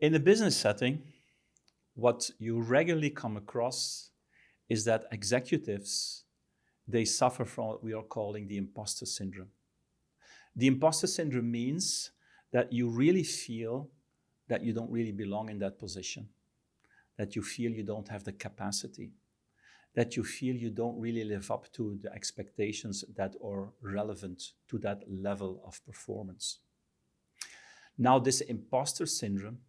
In a business setting, what you regularly come across is that executives, they suffer from what we are calling the imposter syndrome. The imposter syndrome means that you really feel that you don't really belong in that position, that you feel you don't have the capacity, that you feel you don't really live up to the expectations that are relevant to that level of performance. Now, this imposter syndrome,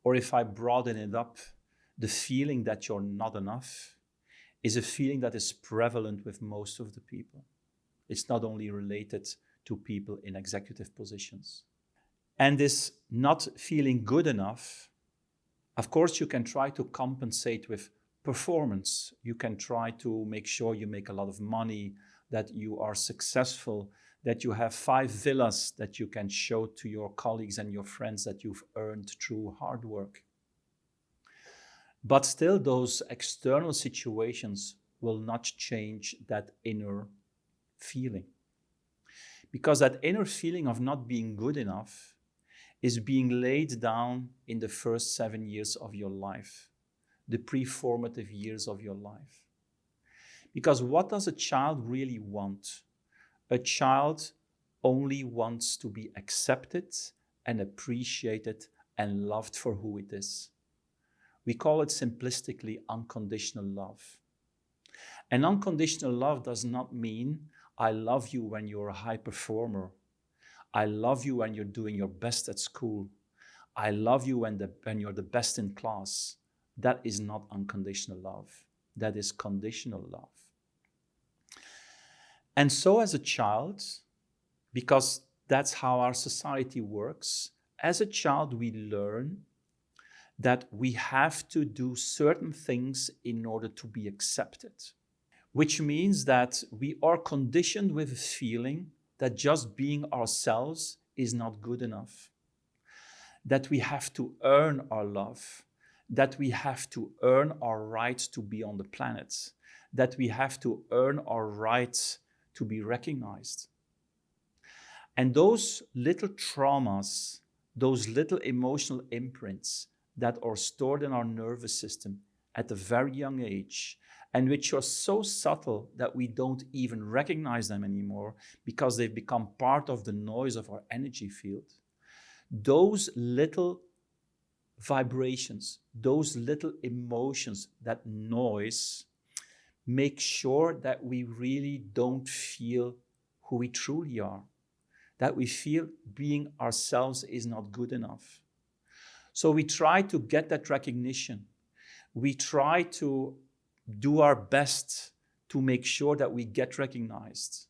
or if I broaden it up, the feeling that you're not enough, is a feeling that is prevalent with most of the people. It's not only related to people in executive positions. And this not feeling good enough, of course, you can try to compensate with performance. You can try to make sure you make a lot of money, that you are successful, that you have 5 villas that you can show to your colleagues and your friends that you've earned through hard work. But still, those external situations will not change that inner feeling. Because that inner feeling of not being good enough is being laid down in the first 7 years of your life, the pre-formative years of your life. Because what does a child really want? A child only wants to be accepted and appreciated and loved for who it is. We call it simplistically unconditional love. And unconditional love does not mean I love you when you're a high performer. I love you when you're doing your best at school. I love you when you're the best in class. That is not unconditional love. That is conditional love. And so as a child, because that's how our society works, as a child we learn that we have to do certain things in order to be accepted, which means that we are conditioned with a feeling that just being ourselves is not good enough, that we have to earn our love, that we have to earn our right to be on the planet, that we have to earn our right to be recognized. And those little traumas, those little emotional imprints that are stored in our nervous system at a very young age, and which are so subtle that we don't even recognize them anymore because they've become part of the noise of our energy field. Those little vibrations, those little emotions, that noise, make sure that we really don't feel who we truly are, that we feel being ourselves is not good enough. So we try to get that recognition. We try to do our best to make sure that we get recognized.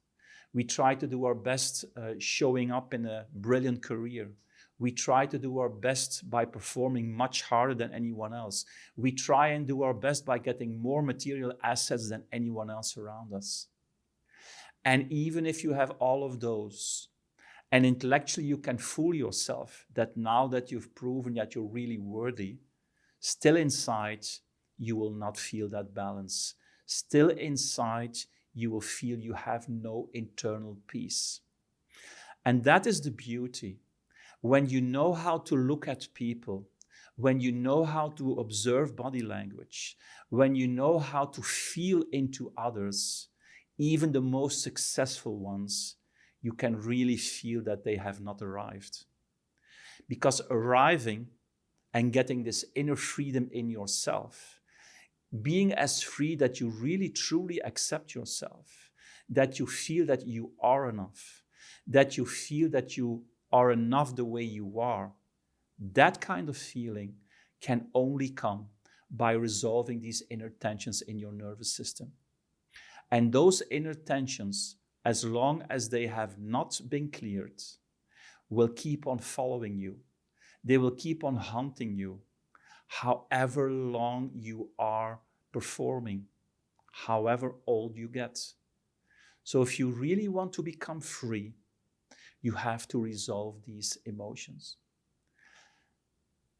We try to do our best showing up in a brilliant career. We try to do our best by performing much harder than anyone else. We try and do our best by getting more material assets than anyone else around us. And even if you have all of those, and intellectually you can fool yourself that now that you've proven that you're really worthy, still inside you will not feel that balance. Still inside you will feel you have no internal peace. And that is the beauty. When you know how to look at people, when you know how to observe body language, when you know how to feel into others, even the most successful ones, you can really feel that they have not arrived. Because arriving and getting this inner freedom in yourself, being as free that you really truly accept yourself, that you feel that you are enough, that you feel that you are enough the way you are, that kind of feeling can only come by resolving these inner tensions in your nervous system. And those inner tensions, as long as they have not been cleared, will keep on following you. They will keep on haunting you, however long you are performing, however old you get. So if you really want to become free, you have to resolve these emotions.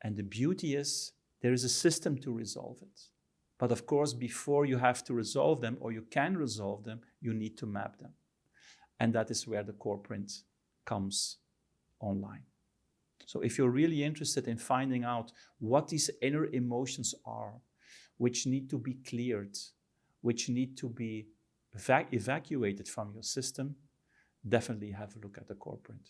And the beauty is, there is a system to resolve it. But of course, before you have to resolve them, or you can resolve them, you need to map them. And that is where the core print comes online. So if you're really interested in finding out what these inner emotions are, which need to be cleared, which need to be evacuated from your system, definitely have a look at the core print.